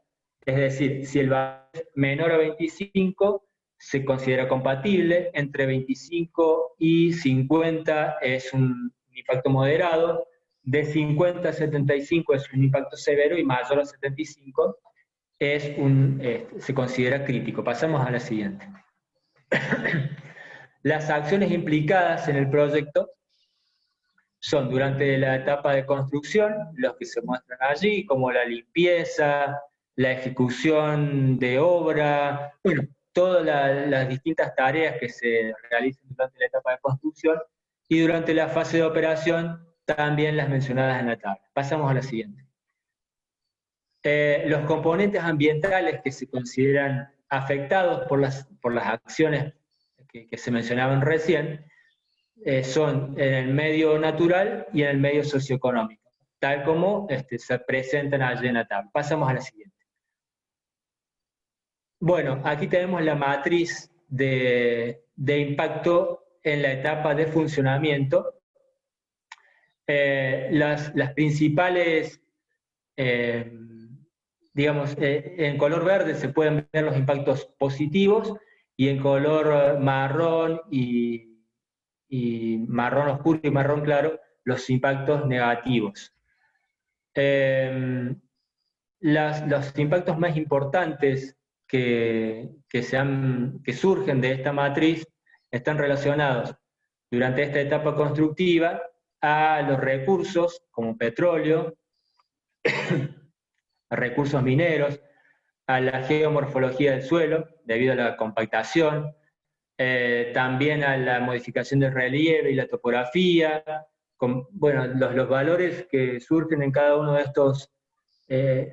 S2: es decir, si el valor es menor a 25, se considera compatible, entre 25 y 50 es un impacto moderado, de 50 a 75 es un impacto severo y mayor a 75 se considera crítico. Pasamos a la siguiente. Las acciones implicadas en el proyecto son durante la etapa de construcción, los que se muestran allí, como la limpieza, la ejecución de obra, bueno, todas las distintas tareas que se realizan durante la etapa de construcción, y durante la fase de operación, también las mencionadas en la tabla. Pasamos a la siguiente. Los componentes ambientales que se consideran afectados por las acciones que se mencionaban recién, son en el medio natural y en el medio socioeconómico, tal como se presentan allí en la tabla. Pasamos a la siguiente. Bueno, aquí tenemos la matriz de impacto en la etapa de funcionamiento. Las principales, digamos, en color verde se pueden ver los impactos positivos, y en color marrón y marrón oscuro y marrón claro, los impactos negativos. Los impactos más importantes que surgen de esta matriz están relacionados durante esta etapa constructiva a los recursos como petróleo, a recursos mineros, a la geomorfología del suelo debido a la compactación, también a la modificación del relieve y la topografía, bueno, los valores que surgen en cada uno de estos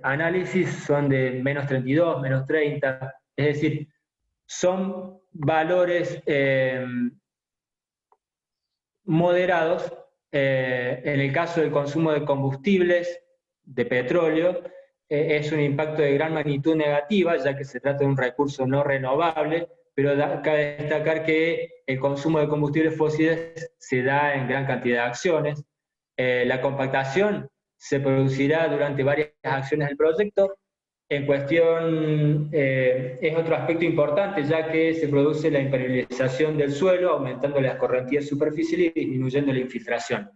S2: análisis son de menos 32, menos 30, es decir, son valores moderados. En el caso del consumo de combustibles, de petróleo, es un impacto de gran magnitud negativa, ya que se trata de un recurso no renovable, pero cabe destacar que el consumo de combustibles fósiles se da en gran cantidad de acciones. La compactación se producirá durante varias acciones del proyecto. En cuestión, es otro aspecto importante, ya que se produce la impermeabilización del suelo, aumentando la escorrentía superficial y disminuyendo la infiltración.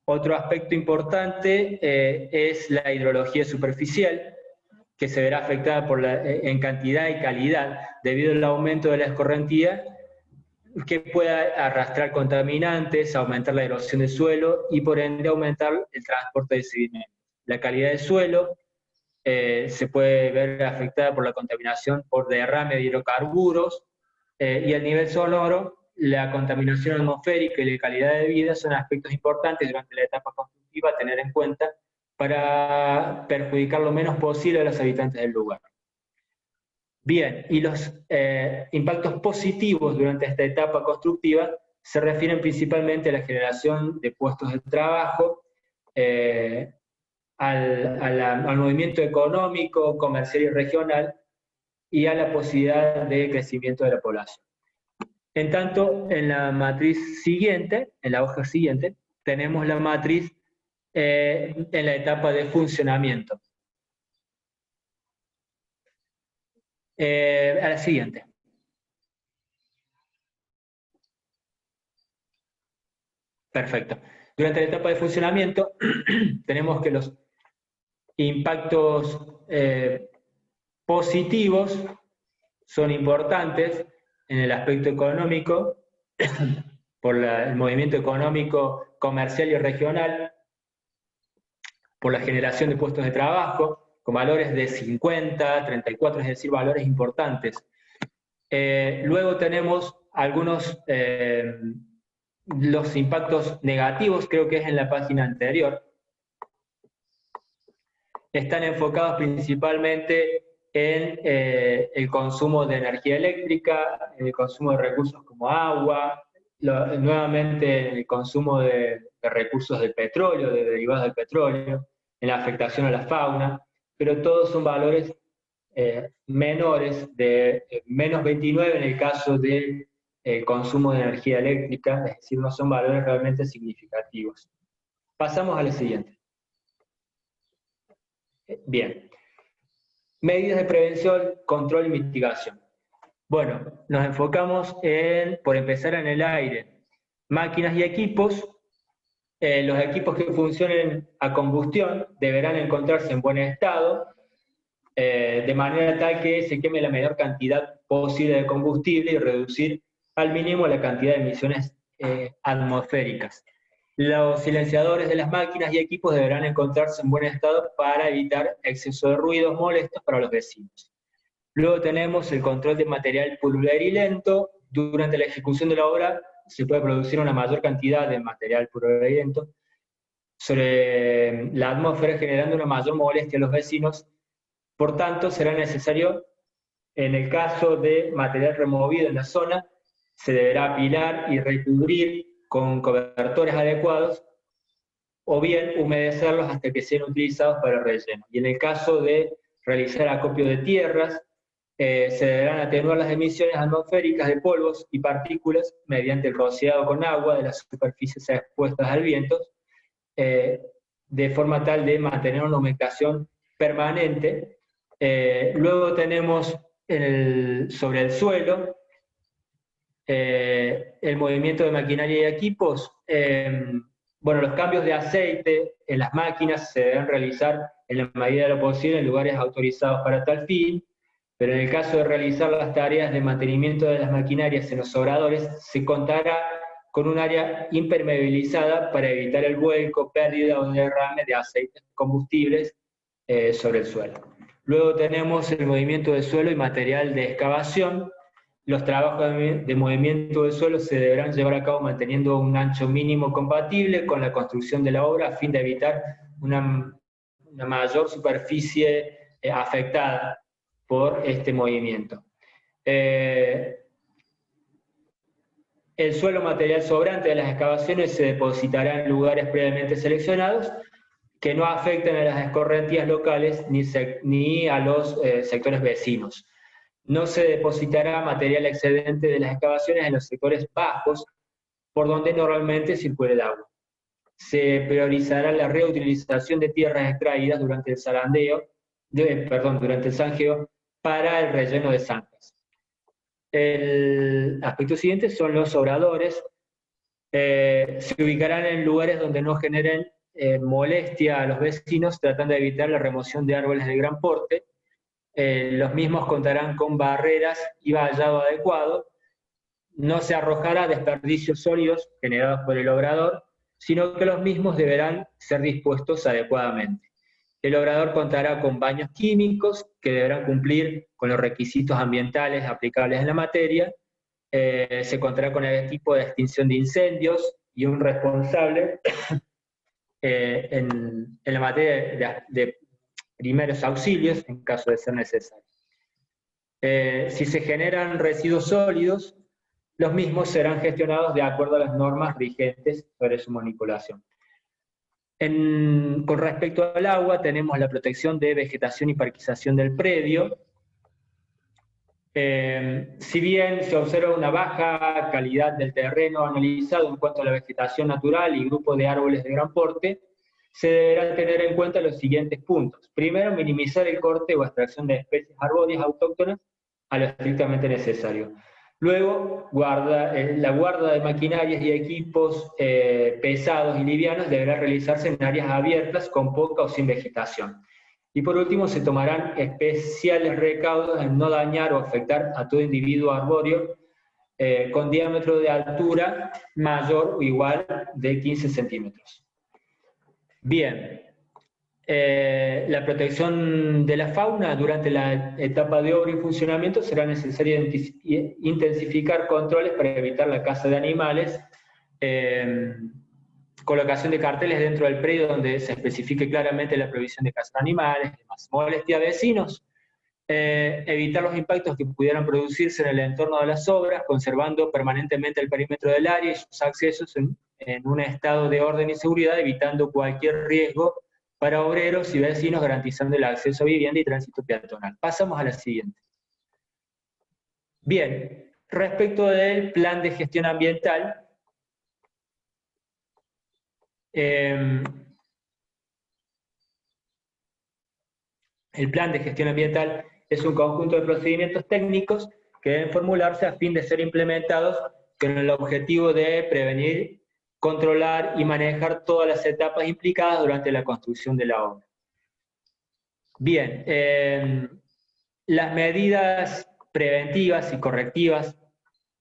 S2: Otro aspecto importante es la hidrología superficial, que se verá afectada en cantidad y calidad debido al aumento de la escorrentía, que pueda arrastrar contaminantes, aumentar la erosión del suelo y por ende aumentar el transporte de sedimentos. La calidad del suelo se puede ver afectada por la contaminación por derrame de hidrocarburos, y el nivel sonoro, la contaminación atmosférica y la calidad de vida son aspectos importantes durante la etapa constructiva a tener en cuenta para perjudicar lo menos posible a los habitantes del lugar. Bien, y los impactos positivos durante esta etapa constructiva se refieren principalmente a la generación de puestos de trabajo, al movimiento económico, comercial y regional, y a la posibilidad de crecimiento de la población. En tanto, en la matriz siguiente, en la hoja siguiente, tenemos la matriz en la etapa de funcionamiento. A la siguiente. Perfecto. Durante la etapa de funcionamiento tenemos que los impactos positivos son importantes en el aspecto económico, por el movimiento económico, comercial y regional, por la generación de puestos de trabajo, con valores de 50, 34, es decir, valores importantes. Luego tenemos algunos, los impactos negativos, creo que es en la página anterior, están enfocados principalmente en el consumo de energía eléctrica, en el consumo de recursos como agua, nuevamente en el consumo de recursos del petróleo, de derivados del petróleo, en la afectación a la fauna, pero todos son valores menores, de menos 29 en el caso del consumo de energía eléctrica, es decir, no son valores realmente significativos. Pasamos a la siguiente. Bien. Medidas de prevención, control y mitigación. Bueno, nos enfocamos en, por empezar, en el aire. Máquinas y equipos. Los equipos que funcionen a combustión deberán encontrarse en buen estado, de manera tal que se queme la menor cantidad posible de combustible y reducir al mínimo la cantidad de emisiones atmosféricas. Los silenciadores de las máquinas y equipos deberán encontrarse en buen estado para evitar exceso de ruidos molestos para los vecinos. Luego tenemos el control de material pulverilento. Durante la ejecución de la obra se puede producir una mayor cantidad de material pulverilento sobre la atmósfera, generando una mayor molestia a los vecinos. Por tanto, será necesario, en el caso de material removido en la zona, se deberá apilar y recubrir con cobertores adecuados, o bien humedecerlos hasta que sean utilizados para el relleno. Y en el caso de realizar acopio de tierras, se deberán atenuar las emisiones atmosféricas de polvos y partículas mediante el rociado con agua de las superficies expuestas al viento, de forma tal de mantener una humectación permanente. Luego tenemos sobre el suelo el movimiento de maquinaria y equipos. Bueno, los cambios de aceite en las máquinas se deben realizar en la medida de lo posible en lugares autorizados para tal fin, pero en el caso de realizar las tareas de mantenimiento de las maquinarias en los obradores, se contará con un área impermeabilizada para evitar el vuelco, pérdida o derrame de aceites combustibles sobre el suelo. Luego tenemos el movimiento del suelo y material de excavación. Los trabajos de movimiento del suelo se deberán llevar a cabo manteniendo un ancho mínimo compatible con la construcción de la obra a fin de evitar una mayor superficie afectada por este movimiento. El suelo material sobrante de las excavaciones se depositará en lugares previamente seleccionados que no afecten a las escorrentías locales ni a los sectores vecinos. No se depositará material excedente de las excavaciones en los sectores bajos, por donde normalmente circula el agua. Se priorizará la reutilización de tierras extraídas durante el zanjeo para el relleno de zanjas. El aspecto siguiente son los obradores. Se ubicarán en lugares donde no generen molestia a los vecinos, tratando de evitar la remoción de árboles de gran porte. Los mismos contarán con barreras y vallado adecuado. No se arrojará desperdicios sólidos generados por el obrador, sino que los mismos deberán ser dispuestos adecuadamente. El obrador contará con baños químicos que deberán cumplir con los requisitos ambientales aplicables en la materia. Se contará con el equipo de extinción de incendios y un responsable en la materia de primeros auxilios en caso de ser necesario. Si se generan residuos sólidos, los mismos serán gestionados de acuerdo a las normas vigentes sobre su manipulación. Con respecto al agua, tenemos la protección de vegetación y parquización del predio. Si bien se observa una baja calidad del terreno analizado en cuanto a la vegetación natural y grupo de árboles de gran porte, se deberán tener en cuenta los siguientes puntos. Primero, minimizar el corte o extracción de especies arbóreas autóctonas a lo estrictamente necesario. Luego, la guarda de maquinarias y equipos pesados y livianos deberá realizarse en áreas abiertas con poca o sin vegetación. Y por último, se tomarán especiales recaudos en no dañar o afectar a todo individuo arbóreo con diámetro de altura mayor o igual de 15 centímetros. Bien, la protección de la fauna durante la etapa de obra y funcionamiento será necesario intensificar controles para evitar la caza de animales, colocación de carteles dentro del predio donde se especifique claramente la prohibición de caza de animales, demás. Molestia a vecinos. evitar los impactos que pudieran producirse en el entorno de las obras, conservando permanentemente el perímetro del área y sus accesos en un estado de orden y seguridad, evitando cualquier riesgo para obreros y vecinos, garantizando el acceso a vivienda y tránsito peatonal. Pasamos a la siguiente. Bien, respecto del plan de gestión ambiental, el plan de gestión ambiental es un conjunto de procedimientos técnicos que deben formularse a fin de ser implementados con el objetivo de prevenir, controlar y manejar todas las etapas implicadas durante la construcción de la obra. Bien, las medidas preventivas y correctivas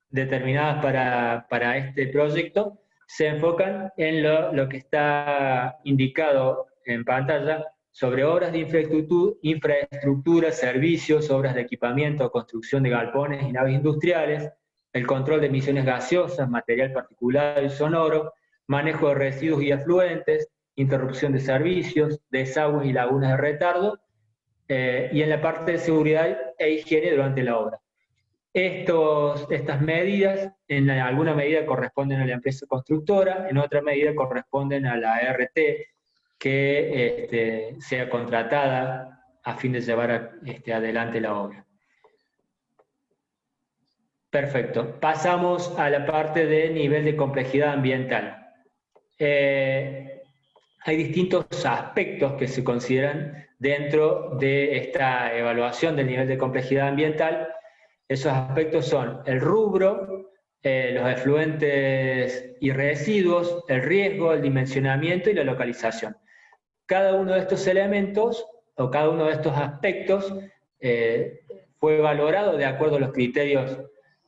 S2: determinadas para este proyecto se enfocan en lo que está indicado en pantalla sobre obras de infraestructura, servicios, obras de equipamiento, construcción de galpones y naves industriales, el control de emisiones gaseosas, material particulado y sonoro, manejo de residuos y afluentes, interrupción de servicios, desagües y lagunas de retardo, y en la parte de seguridad e higiene durante la obra. Estas medidas en alguna medida corresponden a la empresa constructora, en otra medida corresponden a la ART que sea contratada a fin de llevar adelante la obra. Perfecto. Pasamos a la parte de nivel de complejidad ambiental. Hay distintos aspectos que se consideran dentro de esta evaluación del nivel de complejidad ambiental. Esos aspectos son el rubro, los efluentes y residuos, el riesgo, el dimensionamiento y la localización. Cada uno de estos elementos, o cada uno de estos aspectos, fue valorado de acuerdo a los criterios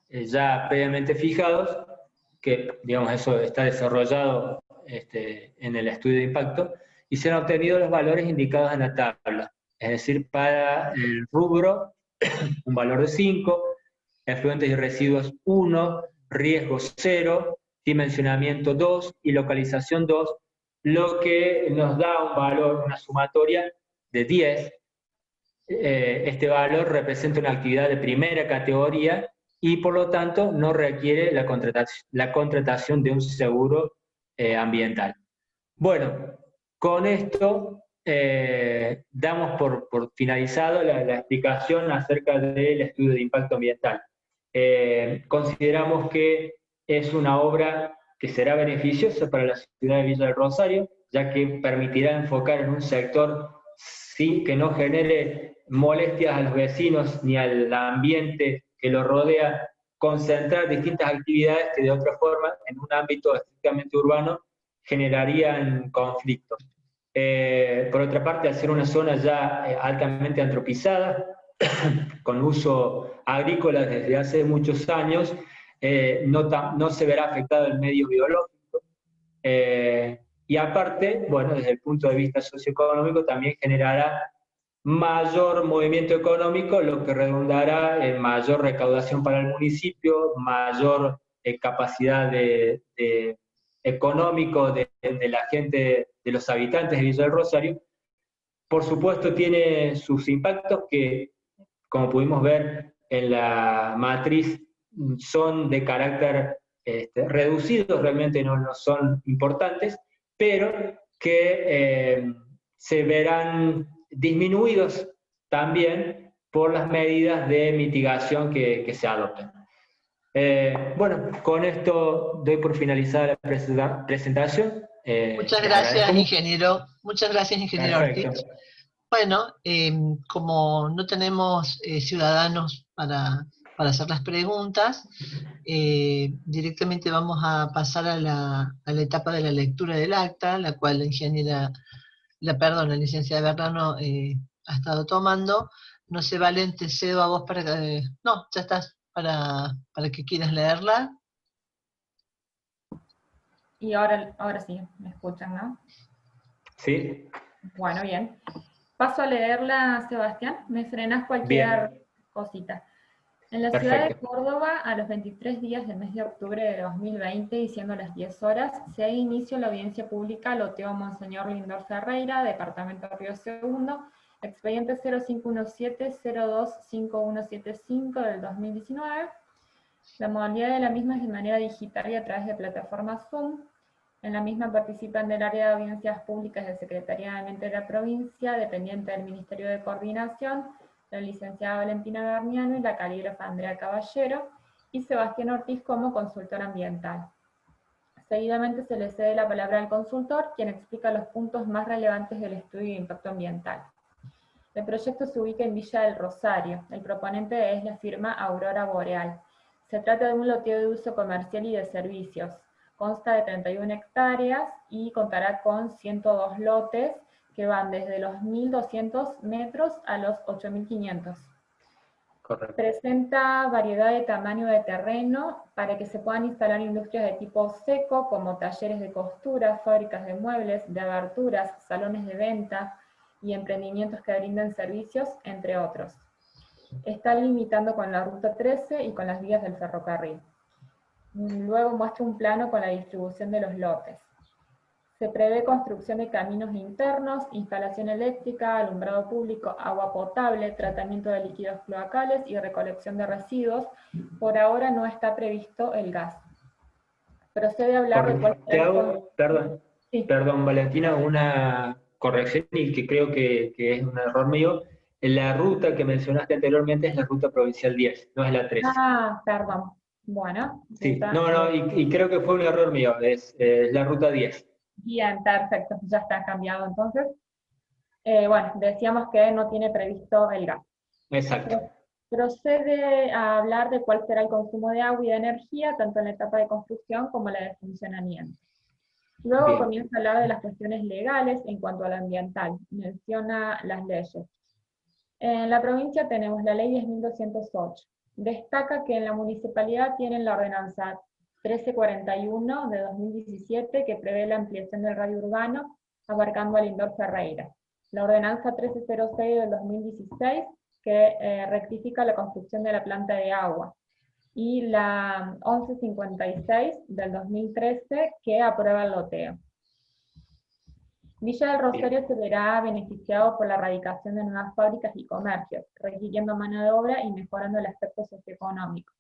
S2: ya previamente fijados, que, digamos, eso está desarrollado en el estudio de impacto, y se han obtenido los valores indicados en la tabla. Es decir, para el rubro, un valor de 5, efluentes y residuos 1, riesgo 0, dimensionamiento 2 y localización 2, lo que nos da un valor, una sumatoria de 10. Este valor representa una actividad de primera categoría y por lo tanto no requiere la contratación de un seguro ambiental. Bueno, con esto damos por finalizado la explicación acerca del estudio de impacto ambiental. Consideramos que es una obra que será beneficiosa para la ciudad de Villa del Rosario, ya que permitirá enfocar en un sector sin que no genere molestias a los vecinos ni al ambiente que lo rodea, concentrar distintas actividades que de otra forma, en un ámbito estrictamente urbano, generarían conflictos. Por otra parte, al ser una zona ya altamente antropizada, con uso agrícola desde hace muchos años, no se verá afectado el medio biológico. Y aparte, bueno, desde el punto de vista socioeconómico también generará mayor movimiento económico, lo que redundará en mayor recaudación para el municipio, mayor capacidad económico de la gente, de los habitantes de Villa del Rosario. Por supuesto tiene sus impactos que, como pudimos ver en la matriz, son de carácter reducidos, realmente no son importantes, pero que se verán disminuidos también por las medidas de mitigación que se adoptan. Bueno, con esto doy por finalizada la presentación.
S3: Muchas gracias, ingeniero. Muchas gracias, ingeniero Ortiz. Bueno, como no tenemos ciudadanos para hacer las preguntas, directamente vamos a pasar a la etapa de la lectura del acta, la cual la licenciada Bernano ha estado tomando. No sé, Valen, te cedo a vos para que... no, ya estás, para que quieras leerla.
S1: Y ahora sí, me escuchan, ¿no?
S2: Sí.
S1: Bueno, bien. Paso a leerla, Sebastián. Me frenas cualquier cosita. En la ciudad de Córdoba, a los 23 días del mes de octubre de 2020, y siendo las 10 horas, se inició la audiencia pública Loteo Monseñor Lindor Ferreira, departamento Río Segundo, expediente 0517-025175 del 2019. La modalidad de la misma es de manera digital y a través de plataforma Zoom. En la misma participan del área de audiencias públicas de Secretaría de Ambiente de la provincia, dependiente del Ministerio de Coordinación, la licenciada Valentina Garniano y la calígrafa Andrea Caballero, y Sebastián Ortiz como consultor ambiental. Seguidamente se le cede la palabra al consultor, quien explica los puntos más relevantes del estudio de impacto ambiental. El proyecto se ubica en Villa del Rosario. El proponente es la firma Aurora Boreal. Se trata de un loteo de uso comercial y de servicios. Consta de 31 hectáreas y contará con 102 lotes que van desde los 1.200 metros a los 8.500.
S2: Correcto.
S1: Presenta variedad de tamaño de terreno para que se puedan instalar industrias de tipo seco, como talleres de costura, fábricas de muebles, de aberturas, salones de venta y emprendimientos que brinden servicios, entre otros. Está limitando con la Ruta 13 y con las vías del ferrocarril. Luego muestra un plano con la distribución de los lotes. Se prevé construcción de caminos internos, instalación eléctrica, alumbrado público, agua potable, tratamiento de líquidos cloacales y recolección de residuos. Por ahora no está previsto el gas. Procede a hablar de cuál será el...
S2: Perdón, Valentina, una corrección y que creo que es un error mío. La ruta que mencionaste anteriormente es la ruta provincial 10, no es la 13.
S1: Ah, perdón. Bueno.
S2: Sí,
S1: Ruta,
S2: no, y creo que fue un error mío, es la ruta 10.
S1: Bien, perfecto, ya está cambiado entonces. Bueno, decíamos que no tiene previsto el gas.
S2: Exacto.
S1: Procede a hablar de cuál será el consumo de agua y de energía, tanto en la etapa de construcción como en la de funcionamiento. Luego
S2: Bien.
S1: comienza a hablar de las cuestiones legales en cuanto a lo ambiental. Menciona las leyes. En la provincia tenemos la ley 10.208. Destaca que en la municipalidad tienen la ordenanza 1341 de 2017 que prevé la ampliación del radio urbano abarcando a Lindor Ferreira. La ordenanza 1306 del 2016 que rectifica la construcción de la planta de agua. Y la 1156 del 2013 que aprueba el loteo. Villa del Rosario se verá beneficiado por la radicación de nuevas fábricas y comercios, requiriendo mano de obra y mejorando el aspecto socioeconómico.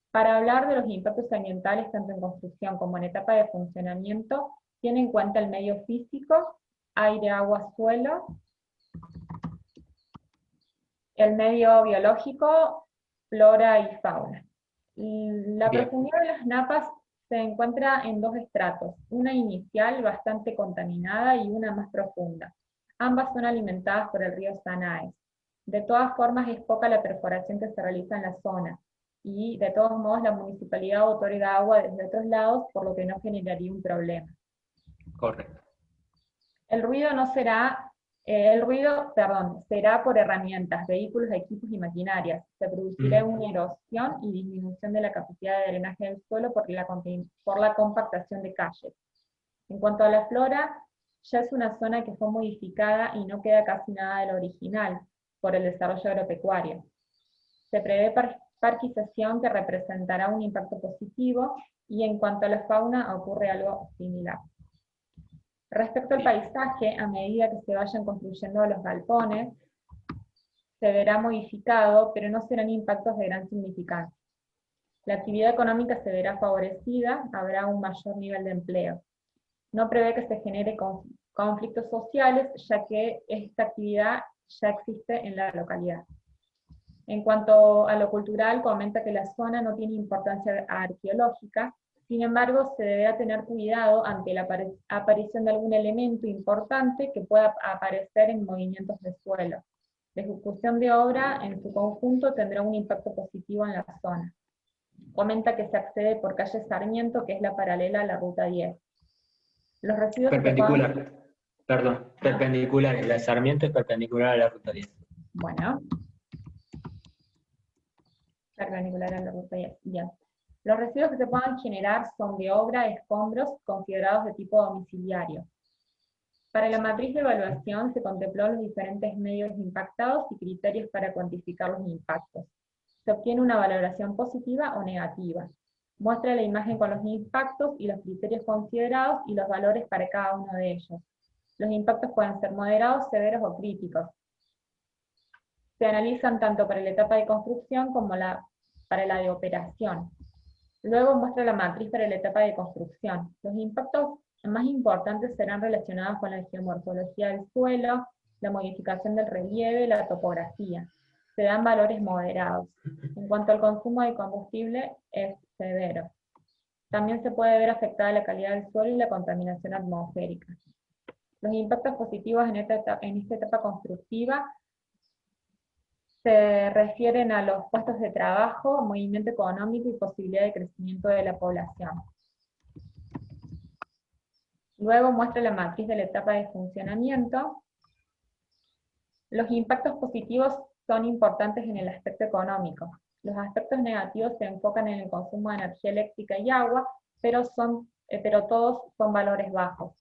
S1: Para hablar de los impactos ambientales tanto en construcción como en etapa de funcionamiento, tiene en cuenta el medio físico, aire, agua, suelo, el medio biológico, flora y fauna. La profundidad de las napas se encuentra en dos estratos, una inicial bastante contaminada y una más profunda. Ambas son alimentadas por el río Sanaes. De todas formas es poca la perforación que se realiza en la zona, y de todos modos la municipalidad otorga agua desde otros lados, por lo que no generaría un problema.
S2: Correcto.
S1: Será por herramientas, vehículos, equipos y maquinarias. Se producirá una erosión y disminución de la capacidad de drenaje del suelo por la compactación de calles. En cuanto a la flora, ya es una zona que fue modificada y no queda casi nada de lo original por el desarrollo agropecuario. Se prevé parquización que representará un impacto positivo, y en cuanto a la fauna ocurre algo similar. Respecto al paisaje, a medida que se vayan construyendo los galpones, se verá modificado, pero no serán impactos de gran significancia. La actividad económica se verá favorecida, habrá un mayor nivel de empleo. No prevé que se genere conflictos sociales, ya que esta actividad ya existe en la localidad. En cuanto a lo cultural, comenta que la zona no tiene importancia arqueológica. Sin embargo, se deberá tener cuidado ante la aparición de algún elemento importante que pueda aparecer en movimientos de suelo. La ejecución de obra en su conjunto tendrá un impacto positivo en la zona. Comenta que se accede por calle Sarmiento, que es la paralela a la ruta 10. Los residuos
S2: perpendicular. Perpendicular. La Sarmiento es perpendicular a la ruta 10.
S1: Bueno. Perpendicular a la ruta 10. Bien. Los residuos que se puedan generar son de obra, escombros, considerados de tipo domiciliario. Para la matriz de evaluación se contempló los diferentes medios impactados y criterios para cuantificar los impactos. Se obtiene una valoración positiva o negativa. Muestra la imagen con los impactos y los criterios considerados y los valores para cada uno de ellos. Los impactos pueden ser moderados, severos o críticos. Se analizan tanto para la etapa de construcción como para la de operación. Luego muestra la matriz para la etapa de construcción. Los impactos más importantes serán relacionados con la geomorfología del suelo, la modificación del relieve y la topografía. Se dan valores moderados. En cuanto al consumo de combustible, es severo. También se puede ver afectada la calidad del suelo y la contaminación atmosférica. Los impactos positivos en esta etapa constructiva se refieren a los puestos de trabajo, movimiento económico y posibilidad de crecimiento de la población. Luego muestra la matriz de la etapa de funcionamiento. Los impactos positivos son importantes en el aspecto económico. Los aspectos negativos se enfocan en el consumo de energía eléctrica y agua, pero todos son valores bajos.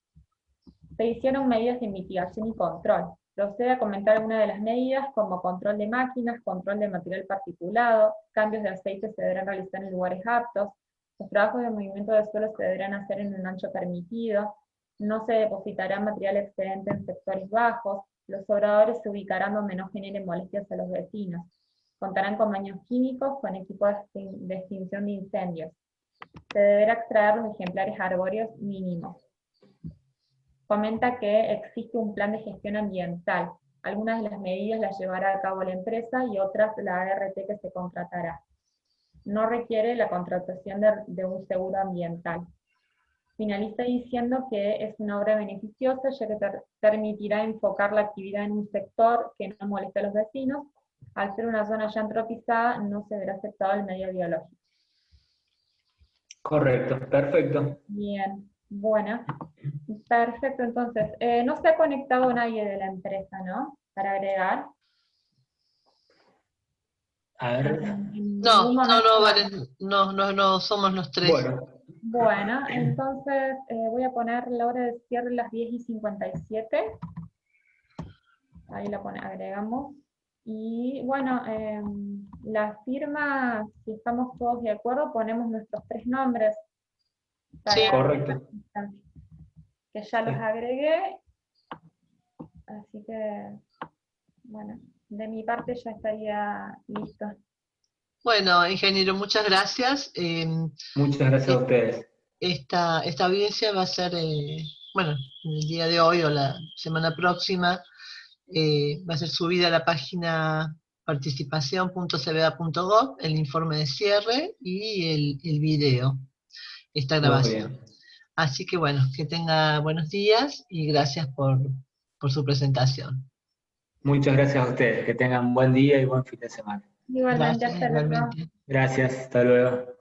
S1: Se hicieron medidas de mitigación y control. Procede a comentar algunas de las medidas, como control de máquinas, control de material particulado, cambios de aceite se deberán realizar en lugares aptos, los trabajos de movimiento de suelo se deberán hacer en un ancho permitido, no se depositará material excedente en sectores bajos, los obradores se ubicarán donde no generen molestias a los vecinos, contarán con baños químicos con equipos de extinción de incendios, se deberá extraer los ejemplares arbóreos mínimos. Comenta que existe un plan de gestión ambiental. Algunas de las medidas las llevará a cabo la empresa y otras la ART que se contratará. No requiere la contratación de un seguro ambiental. Finaliza diciendo que es una obra beneficiosa, ya que permitirá enfocar la actividad en un sector que no moleste a los vecinos. Al ser una zona ya antropizada, no se verá afectado el medio biológico.
S2: Correcto, perfecto.
S1: Bien, bueno. Perfecto, entonces, no se ha conectado nadie de la empresa, ¿no? Para agregar.
S2: A ver.
S3: No, somos los tres.
S1: Bueno, entonces voy a poner la hora de cierre las 10:57. Ahí la agregamos. Y bueno, la firma, si estamos todos de acuerdo, ponemos nuestros 3 nombres.
S2: Sí, correcto.
S1: Que ya los agregué, así que, bueno, de mi parte ya estaría listo.
S3: Bueno, ingeniero, muchas gracias.
S2: Muchas gracias a ustedes.
S3: Esta audiencia va a ser, bueno, el día de hoy o la semana próxima, va a ser subida a la página participación.cba.gov, el informe de cierre y el video, esta grabación. Así que bueno, que tenga buenos días y gracias por su presentación.
S2: Muchas gracias a ustedes, que tengan buen día y buen fin de semana.
S1: Igualmente, hasta luego.
S2: Gracias, hasta luego.